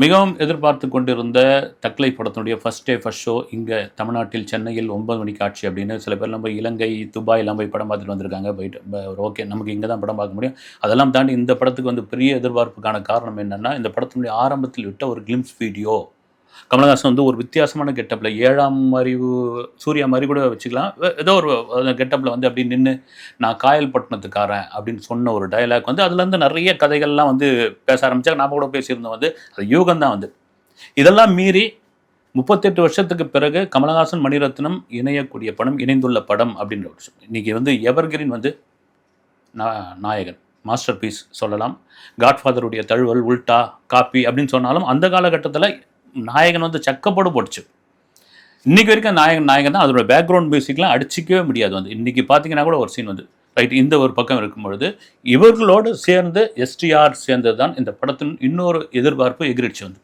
மிகவும் எதிர்பார்த்து கொண்டிருந்த தக்லை படத்தினுடைய ஃபர்ஸ்ட் டே ஃபர்ஸ்ட் ஷோ இங்கே தமிழ்நாட்டில் சென்னையில் 9 மணி காட்சி அப்படின்னு சில பேர்லாம் போய் இலங்கை துபாயெல்லாம் போய் படம் பார்த்துட்டு வந்திருக்காங்க. போயிட்டு ஓகே நமக்கு இங்கே தான் படம் பார்க்க முடியும். அதெல்லாம் தாண்டி இந்த படத்துக்கு வந்து பெரிய எதிர்பார்ப்புக்கான காரணம் என்னென்னா, இந்த படத்தினுடைய ஆரம்பத்தில் விட்ட ஒரு கிளிம்ஸ் வீடியோ. கமலஹாசன் வந்து ஒரு வித்தியாசமான கெட்டப்பில் 7ஆம் அறிவு சூர்யா மாதிரி கூட வச்சுக்கலாம். ஏதோ ஒரு கெட்டப்பில் வந்து அப்படி நின்று நான் காயல்பட்டினத்துக்காரன் அப்படின்னு சொன்ன ஒரு டயலாக் வந்து அதுலேருந்து நிறைய கதைகள்லாம் வந்து பேச ஆரம்பித்தாங்க. நாம் கூட பேசியிருந்தோம். வந்து அது யூகம் தான் வந்து. இதெல்லாம் மீறி 38 வருஷத்துக்கு பிறகு கமலஹாசன் மணிரத்னம் இணையக்கூடிய படம், இணைந்துள்ள படம் அப்படின்ற ஒரு விஷயம். இன்றைக்கி வந்து எவர்கிரீன் வந்து நாயகன் மாஸ்டர் பீஸ் சொல்லலாம். காட்ஃபாதருடைய தழுவல், உல்டா, காப்பி அப்படின்னு சொன்னாலும் அந்த காலகட்டத்தில் நாயகன் வந்து சக்கப்போடு போட்டுச்சு. இன்றைக்கி வரைக்கும் நாயகன் தான். அதோட பேக்ரவுண்ட் மியூசிக்லாம் அடிச்சிக்கவே முடியாது. வந்து இன்றைக்கி பார்த்தீங்கன்னா கூட ஒரு சீன் வந்து ரைட் இந்த ஒரு பக்கம் இருக்கும் பொழுது இவர்களோடு சேர்ந்து எஸ்டிஆர் சேர்ந்தது தான் இந்த படத்தின் இன்னொரு எதிர்பார்ப்பு எகிரிச்சு வந்து.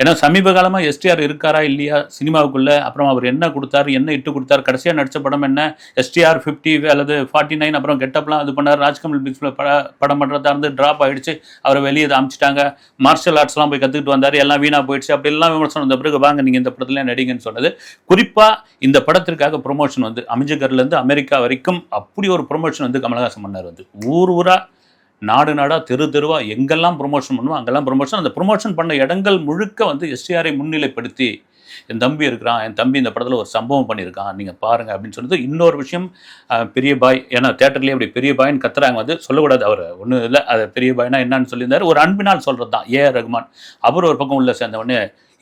ஏன்னா சமீப காலமாக எஸ்டிஆர் இருக்காரா இல்லையா சினிமாவுக்குள்ளே, அப்புறம் அவர் என்ன கொடுத்தாரு, என்ன இட்டு கொடுத்தாரு, கடைசியாக நடித்த படம் என்ன, எஸ்டிஆர் 50 அல்லது 49, அப்புறம் கெட்டப்லாம் இது பண்ணார். ராஜ்கமல் பிக்ஸில் படம் பண்ணுறதா இருந்து ட்ராப் ஆகிடுச்சு. அவரை வெளியே அமிச்சிட்டாங்க. மார்ஷல் ஆர்ட்ஸ்லாம் போய் கற்றுக்கிட்டு வந்தார். எல்லாம் வீணாக போயிடுச்சு. அப்படிலாம் விமர்சனம் வந்த பிறகு வாங்க நீங்கள் இந்த படத்தில் நடிங்கன்னு சொன்னது. குறிப்பாக இந்த படத்திற்காக ப்ரொமோஷன் வந்து அமிஜகர்லேருந்து அமெரிக்கா வரைக்கும் அப்படி ஒரு ப்ரொமோஷன் வந்து கமலஹாசன் பண்ணார். வந்து ஊர் ஊராக நாடு நாடாக தெருவாக எங்கெல்லாம் ப்ரொமோஷன் பண்ணுவோம் அங்கெல்லாம் ப்ரொமோஷன். அந்த ப்ரொமோஷன் பண்ண இடங்கள் முழுக்க வந்து எஸ்டிஆரை முன்னிலைப்படுத்தி என் தம்பி இருக்கிறான், என் தம்பி இந்த படத்தில் ஒரு சம்பவம் பண்ணியிருக்கான், நீங்கள் பாருங்கள் அப்படின்னு சொன்னது. இன்னொரு விஷயம், பெரிய பாய், ஏன்னா தேட்டர்லேயே அப்படி பெரிய பாய்ன்னு கத்துறாங்க. வந்து சொல்லக்கூடாது, அவர் ஒன்றும் இல்லை, அது பெரிய பாய்னா என்னன்னு சொல்லியிருந்தார். ஒரு அன்பினால் சொல்கிறது தான். ஏஆர் ரகுமான் அவர் ஒரு பக்கம் உள்ள சேர்ந்தவொடனே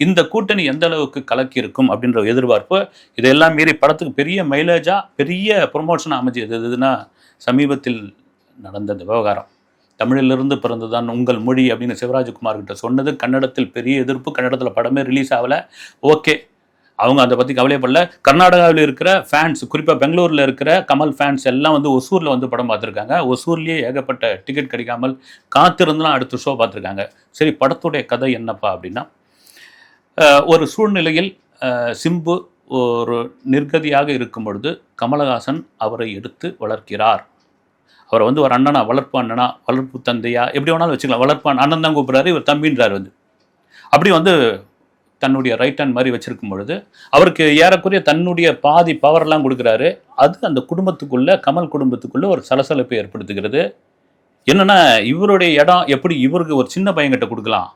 இந்த கூட்டணி எந்த அளவுக்கு கலக்கி இருக்கும் அப்படின்ற எதிர்பார்ப்பு. இதெல்லாம் மீறி படத்துக்கு பெரிய மைலேஜாக பெரிய ப்ரொமோஷனாக அமைஞ்சது எதுனா சமீபத்தில் நடந்த இந்த விவகாரம். தமிழிலிருந்து பிறந்துதான் உங்கள் மொழி அப்படின்னு சிவராஜ்குமார் கிட்ட சொன்னது. கன்னடத்தில் பெரிய எதிர்ப்பு. கன்னடத்தில் படமே ரிலீஸ் ஆகலை. ஓகே, அவங்க அதை பற்றி கவலைப்படல. கர்நாடகாவில் இருக்கிற ஃபேன்ஸ், குறிப்பாக பெங்களூரில் இருக்கிற கமல் ஃபேன்ஸ் எல்லாம் வந்து ஒசூரில் வந்து படம் பார்த்துருக்காங்க. ஒசூர்லேயே ஏகப்பட்ட டிக்கெட் கிடைக்காமல் காத்திருந்துலாம் அடுத்த ஷோ பார்த்துருக்காங்க. சரி, படத்துடைய கதை என்னப்பா அப்படின்னா, ஒரு சூழ்நிலையில் சிம்பு ஒரு நிர்கதியாக இருக்கும் பொழுது கமலஹாசன் அவரை எடுத்து வளர்க்கிறார். அவரை வந்து ஒரு அண்ணனா, வளர்ப்பு அண்ணனா, வளர்ப்பு தந்தையா, எப்படி வேணாலும் வச்சுக்கலாம். வளர்ப்பு அண்ணன் தான் கூப்பிட்றாரு, இவர் தம்பின்றார். வந்து அப்படி வந்து தன்னுடைய ரைட் ஹேண்ட் மாதிரி வச்சிருக்கும் பொழுது அவருக்கு ஏறக்குறைய தன்னுடைய பாதி பவர்லாம் கொடுக்குறாரு. அது அந்த குடும்பத்துக்குள்ள, கமல் குடும்பத்துக்குள்ள ஒரு சலசலப்பை ஏற்படுத்துகிறது. என்னென்னா, இவருடைய இடம் எப்படி இவருக்கு ஒரு சின்ன பையன்கிட்ட கொடுக்கலாம்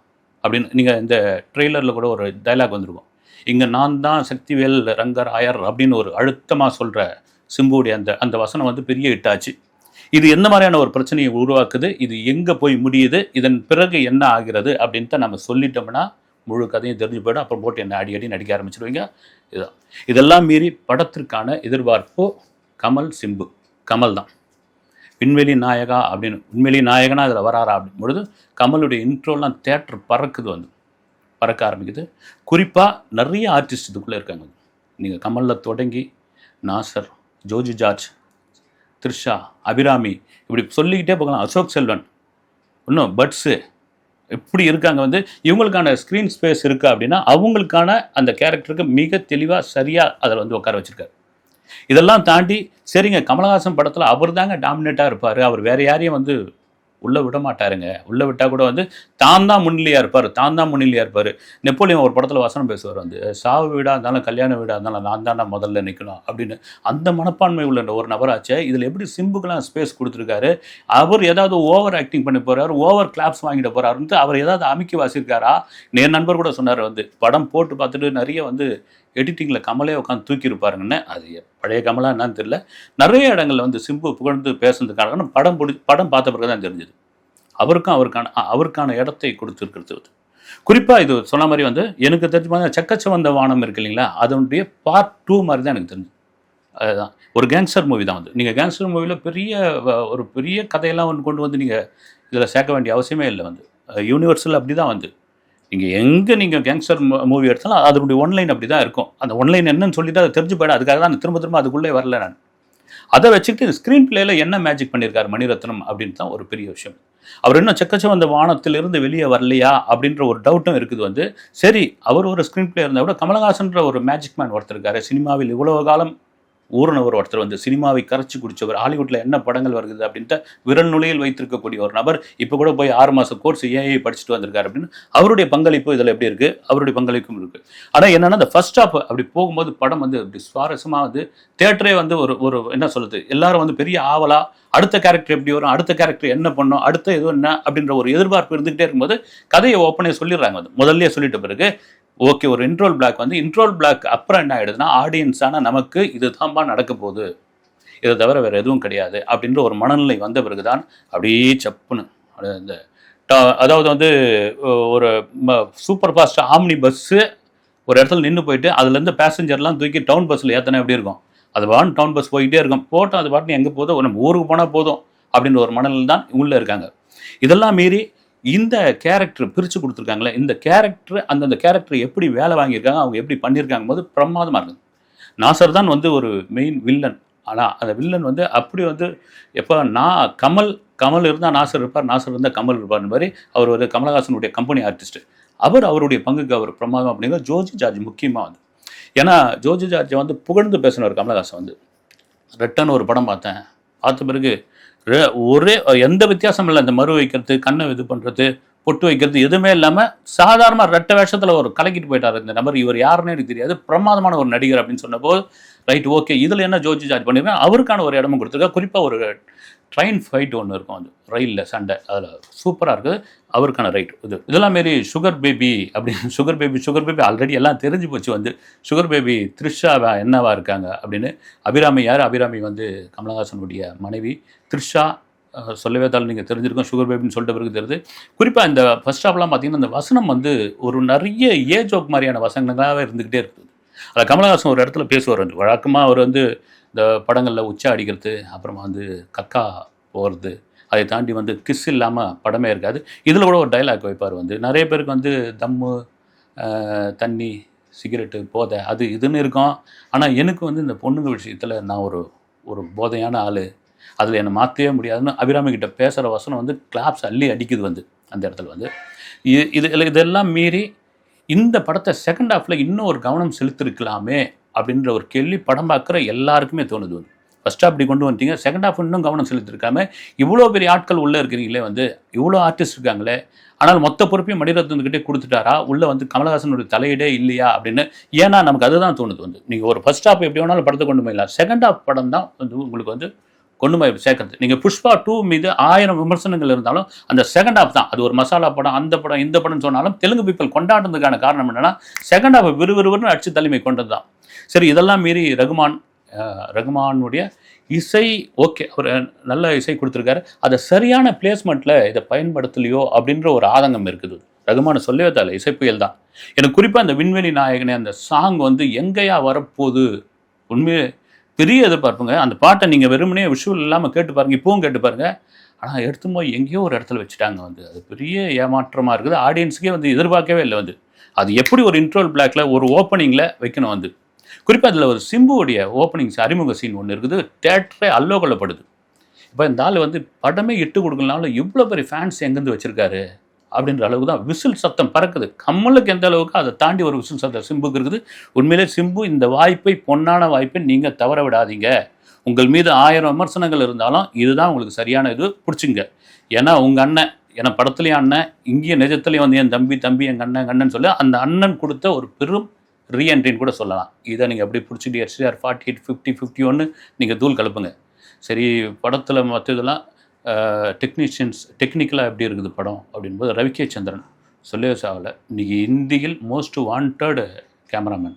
அப்படின்னு. நீங்கள் இந்த ட்ரெய்லரில் கூட ஒரு டைலாக் வந்திருக்கும். இங்கே நான் தான் சக்திவேல் ரங்கர் ஆயர் அப்படின்னு ஒரு அழுத்தமாக சொல்கிற சிம்புடைய அந்த வசனம் வந்து பெரிய ஹிட்டாச்சு. இது எந்த மாதிரியான ஒரு பிரச்சனையை உருவாக்குது, இது எங்கே போய் முடியுது, இதன் பிறகு என்ன ஆகிறது அப்படின்ட்டு நம்ம சொல்லிட்டோம்னா முழு கதையும் தெரிஞ்சு போய்டும். அப்புறம் போட்டு என்ன அடி நடிக்க ஆரம்பிச்சிடுவீங்க. இதுதான். இதெல்லாம் மீறி படத்திற்கான எதிர்பார்ப்பு கமல் சிம்பு. கமல் தான் விண்வெளி நாயகா அப்படின்னு, விண்வெளி நாயகனா அதில் வராரா அப்படின் பொழுது கமலுடைய இன்ட்ரோலாம் தேட்டர் பறக்குது, வந்து பறக்க ஆரம்பிக்குது. குறிப்பாக நிறைய ஆர்டிஸ்ட் இதுக்குள்ளே இருக்காங்க. நீங்கள் கமலில் தொடங்கி நாசர், ஜோஜி ஜார்ஜ், த்ரிஷா, அபிராமி, இப்படி சொல்லிக்கிட்டே போகலாம். அசோக் செல்வன், இன்னும் பட்ஸு, இப்படி இருக்காங்க. வந்து இவங்களுக்கான ஸ்க்ரீன் ஸ்பேஸ் இருக்கா அப்படின்னா அவங்களுக்கான அந்த கேரக்டருக்கு மிக தெளிவாக சரியாக அதில் வந்து உட்கார வச்சுருக்காரு. இதெல்லாம் தாண்டி சரிங்க, கமலஹாசன் படத்தில் அவர் தாங்க டாமினேட்டாக இருப்பார், அவர் வேறு யாரையும் வந்து உள்ளே விட மாட்டாருங்க. உள்ளே விட்டால் கூட வந்து தான் முன்னிலையாக இருப்பார். நெப்போலியன் ஒரு படத்தில் வசனம் பேசுவார். வந்து சாவு வீடாக இருந்தாலும் கல்யாண வீடாக இருந்தாலும் நான் தான் முதல்ல நிற்கணும் அப்படின்னு. அந்த மனப்பான்மை உள்ள ஒரு நபராச்சே. இதில் எப்படி சிம்புக்கெல்லாம் ஸ்பேஸ் கொடுத்துருக்காரு. அவர் ஏதாவது ஓவர் ஆக்டிங் பண்ணி போகிறார், ஓவர் கிளாப்ஸ் வாங்கிட்டு போகிறாருன்ட்டு அவர் ஏதாவது அமைக்கி வாசிருக்காரா. என் நண்பர் கூட சொன்னார், வந்து படம் போட்டு பார்த்துட்டு நிறைய வந்து எடிட்டிங்கில் கமலே உட்காந்து தூக்கியிருப்பாருங்கன்னு. அது பழைய கமலா என்னன்னு தெரியல. நிறைய இடங்களில் வந்து சிம்பு புகழ்ந்து பேசுறதுக்கான படம் பார்த்த பிறகு தான் தெரிஞ்சுது அவருக்கான இடத்தை கொடுத்துருக்கிறது. குறிப்பாக இது சொன்ன மாதிரி வந்து எனக்கு தெரிஞ்சு பார்த்தா சக்கச்சவந்த வானம் இருக்கு இல்லைங்களா, அதனுடைய பார்ட் 2 மாதிரி தான் எனக்கு தெரிஞ்சு. அதுதான் ஒரு கேங்ஸ்டர் மூவி தான். வந்து நீங்கள் கேங்ஸ்டர் மூவியில் ஒரு பெரிய கதையெல்லாம் வந்து கொண்டு வந்து நீங்கள் இதில் சேர்க்க வேண்டிய அவசியமே இல்லை. வந்து யூனிவர்சல் அப்படி தான். வந்து நீங்கள் கேங்ஸ்டர் மூவி எடுத்தாலும் அதனுடைய ஒன்லைன் அப்படி தான் இருக்கும். அந்த ஒன்லைன் என்னன்னு சொல்லிட்டு அதை தெரிஞ்சு போயிடும். அதுக்காக தான் திரும்ப அதுக்குள்ளே வரல. நான் அதை வச்சுக்கிட்டு ஸ்க்ரீன் பிளேயில் என்ன மேஜிக் பண்ணியிருக்காரு மணிரத்னம் அப்படின்னு தான் ஒரு பெரிய விஷயம். அவர் இன்னும் செக்கச்சவந்த வானத்திலிருந்து வெளியே வரலையா அப்படின்ற ஒரு டவுட்டும் இருக்குது. வந்து சரி, அவர் ஒரு ஸ்க்ரீன் பிளே இருந்தால் கூட கமலஹாசன்ற ஒரு மேஜிக் மேன் ஒருத்தருக்காரு. சினிமாவில் இவ்வளவு காலம் ஊர்னவர் ஒருத்தர் வந்து சினிமாவை கரைச்சி குடிச்சவர், ஹாலிவுட்டில் என்ன படங்கள் வருகிறது அப்படின்ட்டு விரல் நுழையில் வைத்திருக்கக்கூடிய ஒரு நபர் இப்போ கூட போய் 6 மாத கோர்ஸ் ஏஐ படிச்சுட்டு வந்திருக்காரு அப்படின்னு அவருடைய பங்களிப்பு இதில் எப்படி இருக்குது, அவருடைய பங்களிப்பும் இருக்குது. ஆனால் என்னென்னா அந்த ஃபர்ஸ்ட் ஹாஃப் அப்படி போகும்போது படம் வந்து அப்படி சுவாரஸ்யமாக வந்து தியேட்டரே வந்து ஒரு என்ன சொல்லுது, எல்லாரும் வந்து பெரிய ஆவலாக அடுத்த கேரக்டர் எப்படி வரும், அடுத்த கேரக்டர் என்ன பண்ணும், அடுத்த எதுவும் என்ன அப்படின்ற ஒரு எதிர்பார்ப்பு இருந்துகிட்டே இருக்கும்போது கதையை ஓப்பனே சொல்லிடுறாங்க. வந்து முதல்ல சொல்லிட்ட பிறகு ஓகே ஒரு இன்ட்ரோல் பிளாக் வந்து இன்ட்ரோல் பிளாக் அப்புறம் என்ன ஆகிடுதுன்னா ஆடியன்ஸான நமக்கு இது தான்பா நடக்க போகுது, இதை தவிர வேறு எதுவும் கிடையாது அப்படின்ற ஒரு மனநிலை வந்த பிறகுதான் அப்படியே சப்புன்னு இந்த அதாவது வந்து ஒரு சூப்பர் ஃபாஸ்ட் ஆம்னி பஸ்ஸு ஒரு இடத்துல நின்று போயிட்டு அதுலேருந்து பேசஞ்சர்லாம் தூக்கி டவுன் பஸ்ஸில் ஏற்றினா எப்படி இருக்கும், அது பாட்டு டவுன் பஸ் போய்கிட்டே இருக்கும், போட்டோம் அது பாட்டு எங்கே போதும் நம்ம ஊருக்கு போனால் போதும் அப்படின்ற ஒரு மனநிலை தான் உள்ளே இருக்காங்க. இதெல்லாம் மீறி இந்த கேரக்டர் பிரித்து கொடுத்துருக்காங்களே, இந்த கேரக்டர் அந்தந்த கேரக்டர் எப்படி வேலை வாங்கியிருக்காங்க, அவங்க எப்படி பண்ணியிருக்காங்க போது பிரமாதமாக இருக்குது. நாசர் தான் வந்து ஒரு மெயின் வில்லன். ஆனால் அந்த வில்லன் வந்து அப்படி வந்து எப்போ கமல் இருந்தால் நாசர் இருப்பார், நாசர் இருந்தால் கமல் இருப்பார் மாதிரி அவர் ஒரு கமலஹாசனுடைய கம்பெனி ஆர்டிஸ்ட்டு. அவருடைய பங்குக்கு அவர் பிரமாதம் அப்படிங்கிற ஜோஜி ஜார்ஜ் முக்கியமாக வந்து. ஏன்னா ஜோஜி ஜார்ஜை வந்து புகழ்ந்து பேசினவர் கமலஹாசன் வந்து. ரெட்டன் ஒரு படம் பார்த்த பிறகு ஒரே எந்த வித்தியாசம் இல்லை, இந்த மறு வைக்கிறது, கண்ணை இது பண்ணுறது, பொட்டு வைக்கிறது எதுவுமே இல்லாமல் சாதாரணமாக ரெட்டை வேஷத்தில் ஒரு கலக்கிட்டு போயிட்டார் இந்த நபர். இவர் யாருன்னு எனக்கு தெரியாது, பிரமாதமான ஒரு நடிகர் அப்படின்னு சொன்னபோது ரைட் ஓகே இதில் என்ன ஜோஜி ஜார்ஜ் பண்ணியிருக்கேன், அவருக்கான ஒரு இடமும் கொடுத்துருக்கா. குறிப்பாக ஒரு ட்ரெயின் ஃபைட் ஒன்று இருக்கும், அது ரயிலில் சண்டை, அதில் சூப்பராக இருக்குது, அவருக்கான ரைட் இதெல்லாம் மாரி சுகர் பேபி அப்படின்னு சுகர் பேபி ஆல்ரெடி எல்லாம் தெரிஞ்சு போச்சு. வந்து சுகர் பேபி த்ரிஷாவா என்னவா இருக்காங்க அப்படின்னு. அபிராமி யார், அபிராமி வந்து கமலஹாசனுடைய மனைவி. த்ரிஷா சொல்லவே தாலும் நீங்கள் தெரிஞ்சிருக்கோம், சுகர் பேபின்னு சொல்லிட்ட பிறகு தெரியுது. குறிப்பாக இந்த ஃபர்ஸ்ட் ஹாஃப்லாம் பார்த்தீங்கன்னா இந்த வசனம் வந்து ஒரு நிறைய ஜோக் மாதிரியான வசனங்களாகவே இருந்துக்கிட்டே இருக்குது. அதில் கமலஹாசன் ஒரு இடத்துல பேசுவார், வந்து வழக்கமாக அவர் வந்து இந்த படங்களில் உச்சா அடிக்கிறது, அப்புறமா வந்து கக்கா போகிறது, அதை தாண்டி வந்து கிஸ் இல்லாமல் படமே இருக்காது. இதில் கூட ஒரு டைலாக் வைப்பார். வந்து நிறைய பேருக்கு வந்து தம்மு, தண்ணி, சிகரெட்டு, போதை அது இதுன்னு இருக்கும். ஆனால் எனக்கு வந்து இந்த பொண்ணுங்க விஷயத்தில் நான் ஒரு போதையான ஆள், அதில் என்னை மாற்றவே முடியாதுன்னு அபிராமி கிட்ட பேசுகிற வசனம் வந்து கிளாப்ஸ் அள்ளி அடிக்குது. வந்து அந்த இடத்துல வந்து இதெல்லாம் மீறி இந்த படத்தை செகண்ட் ஹாஃபில் இன்னும் ஒரு கவனம் செலுத்திருக்கலாமே அப்படின்ற ஒரு கேள்வி படம் பார்க்குற எல்லாருக்குமே தோணுது. வந்து ஃபர்ஸ்ட் ஹாஃப் அப்படி கொண்டு வந்துட்டீங்க, செகண்ட் ஹாஃப் இன்னும் கவனம் செலுத்திருக்காம இவ்வளோ பெரிய ஆட்கள் உள்ளே இருக்கிறீங்களே, வந்து இவ்வளோ ஆர்டிஸ்ட் இருக்காங்களே, ஆனால் மொத்த பொறுப்பையும் மணிரத்னத்துக்கிட்டே கொடுத்துட்டாரா, உள்ளே வந்து கமலஹாசனுடைய தலையீடே இல்லையா அப்படின்னு. ஏன்னா நமக்கு அதுதான் தோணுது. வந்து நீங்கள் ஒரு ஃபர்ஸ்ட் ஹாஃப் எப்படி வேணாலும் படத்தை கொண்டு போயிடலாம், செகண்ட் ஹாஃப் படம் தான் வந்து உங்களுக்கு வந்து கொண்டு போய் சேர்க்கறது. நீங்கள் புஷ்பா 2 மீது 1000 விமர்சனங்கள் இருந்தாலும் அந்த செகண்ட் ஹாஃப் தான், அது ஒரு மசாலா படம், அந்த படம் இந்த படம்னு சொன்னாலும் தெலுங்கு பீப்பிள் கொண்டாடுறதுக்கான காரணம் என்னன்னா செகண்ட் ஹாஃப் விறுவிறுன்னு அடிச்சு தலைமை கொண்டது தான். சரி, இதெல்லாம் மீறி ரகுமானுடைய இசை ஓகே, அவர் நல்ல இசை கொடுத்துருக்காரு, அதை சரியான பிளேஸ்மெண்ட்டில் இதை பயன்படுத்தலையோ அப்படின்ற ஒரு ஆதங்கம் இருக்குது. ரகுமான சொல்லவே தேவை, இசை புயல் தான். எனக்கு குறிப்பாக அந்த விண்வெளி நாயகனே அந்த சாங் வந்து எங்கேயா வரப்போகுது உண்மையே பெரிய எதிர்பார்ப்புங்க. அந்த பாட்டை நீங்கள் வெறுமனே விஷுவல் இல்லாமல் கேட்டு பாருங்கள், இப்போவும் கேட்டு பாருங்கள். ஆனால் எடுத்து போய் எங்கேயோ ஒரு இடத்துல வச்சுட்டாங்க. வந்து அது பெரிய ஏமாற்றமாக இருக்குது. ஆடியன்ஸுக்கே வந்து எதிர்பார்க்கவே இல்லை. வந்து அது எப்படி ஒரு இன்ட்ரோல் பிளாக்ல ஒரு ஓப்பனிங்கில் வைக்கணும். வந்து குறிப்பாக அதில் ஒரு சிம்புவோடைய ஓப்பனிங்ஸ் அறிமுக சீன் ஒன்று இருக்குது, தேட்டரே அல்லோ கொள்ளப்படுது. இப்போ இந்த ஆள் வந்து படமே இட்டு கொடுக்கலனாலும் இவ்வளோ பெரிய ஃபேன்ஸ் எங்கேருந்து வச்சுருக்காரு அப்படின்ற அளவுக்கு தான் விசில் சத்தம் பறக்குது. கமலுக்கு எந்த அளவுக்கு அதை தாண்டி ஒரு விசில் சத்தம் சிம்புக்கு இருக்குது. உண்மையிலே சிம்பு இந்த வாய்ப்பை, பொன்னான வாய்ப்பை நீங்கள் தவற விடாதீங்க. உங்கள் மீது 1000 விமர்சனங்கள் இருந்தாலும் இதுதான் உங்களுக்கு சரியான இது, பிடிச்சிங்க. ஏன்னா உங்கள் அண்ணன், ஏன்னா படத்துலேயும் அண்ணன், இங்கேயும் நிஜத்துலேயும் வந்து என் தம்பி எங்கள் அண்ணன் சொல்லி அந்த அண்ணன் கொடுத்த ஒரு பெரும் ரீஎன்ட்ரின்னு கூட சொல்லலாம். இதை நீங்கள் அப்படி பிடிச்சிட்டு SR 48, 50, 51 நீங்கள் தூள் கலப்புங்க. சரி, படத்தில் மற்ற இதெல்லாம் டெக்னிக்கலாக எப்படி இருக்குது படம் அப்படின்போது ரவிகே சந்திரன் சொல்லவே சாகலை. இன்றைக்கி இந்தியில் மோஸ்ட் வாண்டட் கேமராமேன்,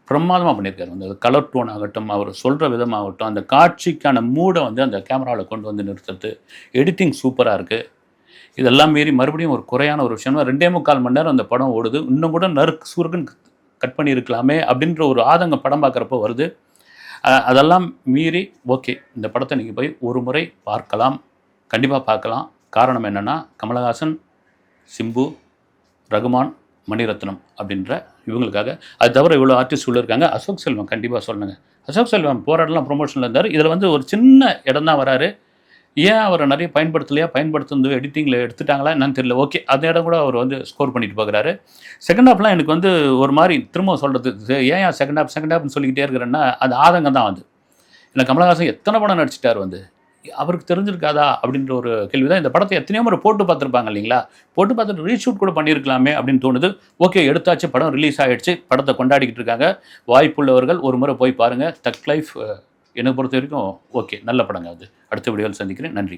பிரமாதமாக பண்ணியிருக்காரு. வந்து அது கலர் டோன் ஆகட்டும், அவர் சொல்கிற விதமாகட்டும், அந்த காட்சிக்கான மூடை வந்து அந்த கேமராவில் கொண்டு வந்து நிறுத்துறது, எடிட்டிங் சூப்பராக இருக்குது. இதெல்லாம் மீறி மறுபடியும் ஒரு குறையான ஒரு விஷயம்னா 2.25 மணி நேரம் அந்த படம் ஓடுது. இன்னும் கூட சுருக்குன்னு கட் பண்ணியிருக்கலாமே அப்படின்ற ஒரு ஆதங்கம் படம் பார்க்குறப்போ வருது. அதெல்லாம் மீறி ஓகே, இந்த படத்தை நீங்கள் போய் ஒரு முறை பார்க்கலாம், கண்டிப்பாக பார்க்கலாம். காரணம் என்னென்னா கமலஹாசன், சிம்பு, ரகுமான், மணிரத்னம் அப்படின்ற இவங்களுக்காக. அது தவிர இவ்வளோ ஆர்டிஸ்ட் உள்ள இருக்காங்க. அசோக் செல்வம் கண்டிப்பாக சொல்லுங்கள். அசோக் செல்வம் போராடலாம் ப்ரொமோஷனில் இருந்தார். இதில் வந்து ஒரு சின்ன இடம் தான் வராரு. ஏன் அவரை நிறைய பயன்படுத்துறது எடிட்டிங்கில் எடுத்துட்டாங்களா என்னன்னு தெரியல. ஓகே, அந்த இடம் கூட அவர் வந்து ஸ்கோர் பண்ணிட்டு பார்க்குறாரு. செகண்ட் ஹாஃப்லாம் எனக்கு வந்து ஒரு மாதிரி திரும்ப சொல்கிறது, ஏன் செகண்ட் ஹாஃப்னு சொல்லிக்கிட்டே இருக்கிறேன்னா அது ஆதங்கம் தான். வந்து இல்லை கமலஹாசன் எத்தனை படம் நடிச்சிட்டார் வந்து, அவருக்கு தெரிஞ்சிருக்காதா அப்படின்ற ஒரு கேள்வி தான். இந்த படத்தை எத்தனையோ முறை போட்டு பார்த்துருப்பாங்க இல்லைங்களா, போட்டு பார்த்துட்டு ரீஷூட் கூட பண்ணியிருக்கலாமே அப்படின்னு தோணுது. ஓகே, எடுத்தாச்சு, படம் ரிலீஸ் ஆகிடுச்சு, படத்தை கொண்டாடிக்கிட்டு இருக்காங்க. வாய்ப்புள்ளவர்கள் ஒரு முறை போய் பாருங்கள். தக் லைஃப் என்னை பொறுத்த வரைக்கும் ஓகே, நல்ல படங்க அது. அடுத்த வீடியோவில் சந்திக்கிறேன். நன்றி.